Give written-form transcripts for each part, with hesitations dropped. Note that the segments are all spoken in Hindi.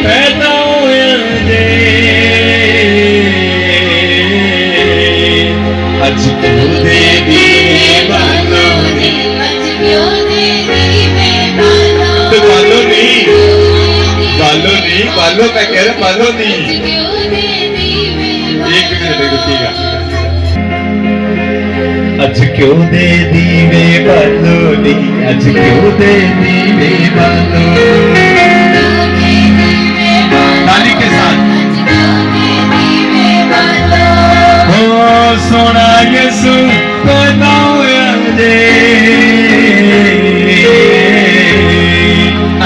पैदा होया जे अज क्यों दे दीवे बालो नी अज क्यों दे दीवे बालो बालो मैं कह रहा बालो नहीं एक मिनट रुकिएगा अज क्यों दे दीवे बालो नी अज क्यों दे दीवे बालो ताली के साथ ओ सोना यसु पैदा होया जे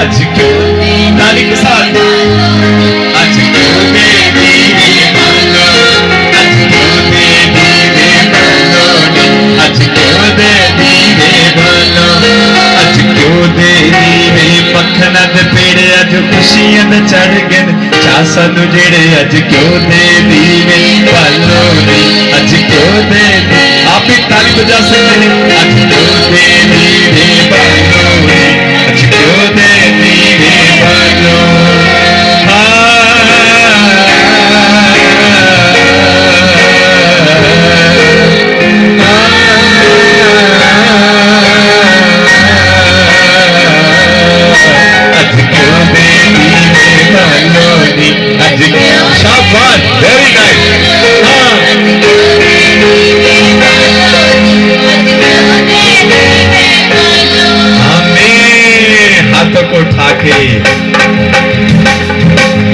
अज क्यों ताली के साथ अज क्यों दे दीवे बालो अज क्यों दे दीवे बालो अज क्यों दे दीवे बालो अज क्यों दे दीवे पखना दे पेड़े अज खुशियां दे चढ़ गए चा सानू जेड़े अज क्यों दे दीवे बालो अज क्यों दे आप ही ताली बजा सकते हैं अज क्यों दे दीवे बालो अज क्यों दे दीवे बालो शाबाश वेरी नाइस हमें हाथों को उठा के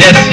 यस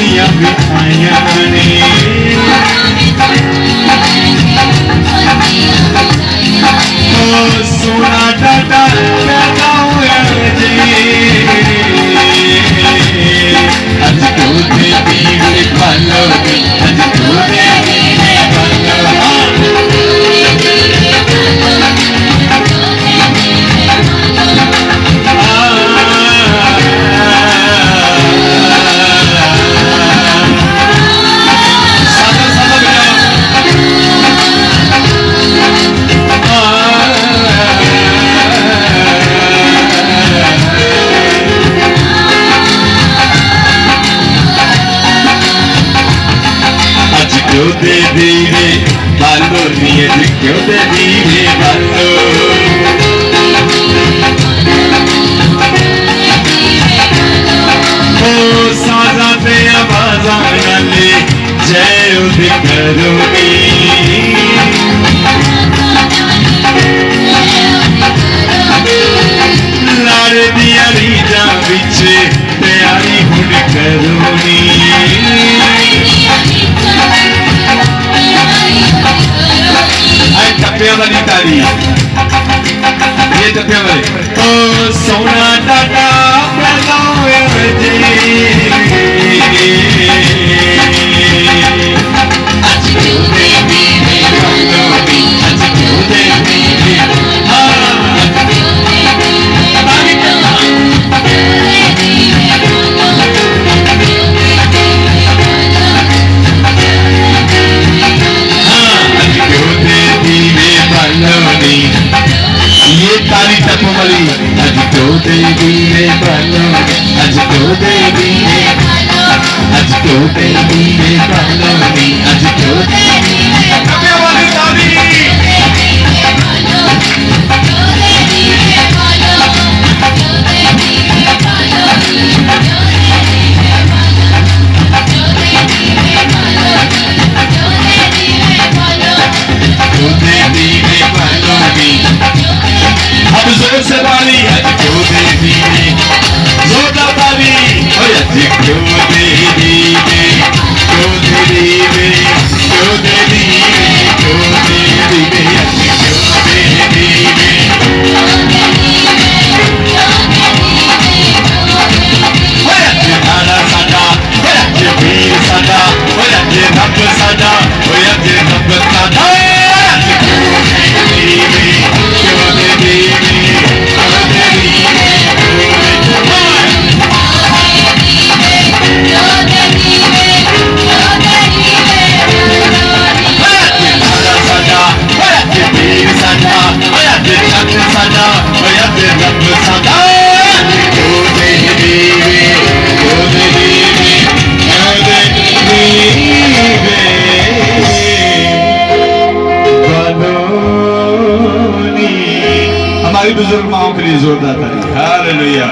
पत्तियां बिछाया ने ओ सोना डाटा पैदा होया जे अज क्यों दे दीवे बालो अज क्यों दे दीवे बालो ਇਹ ਜੱਫਿਆਂ ਵਾਲੇ ਓ ਸੋਨਾ ਡਾਡਾ ਬਲਾਵੇ ਵਜੇ ਅੱਜ ਜੋਦੇ ਦੀਵੇ ਬਾਲੋਂ ਅੱਜ ਜੋਦੇ ਦੀਵੇ ये ताली टप्पू वाली अज तो देवी ने बालो अज तो देवी ने अज तो देवी ने बालो अज तो देवी ने टप्पू वाली ताली अब जोर से बाली आज क्यों दे दीवे जोरदार ताली और आज क्यों दे दीवे क्यों दे दीवे क्यों दे दीवे क्यों दे दीवे आज क्यों दे दीवे और आज धारा साडा और आज वीर साडा और आज रब साडा और आज रब साडा आज क्यों दे दीवे क्यों दे दीवे हमारी बुजुर्ग माओं के लिए जोरदार ताली हालेलुया।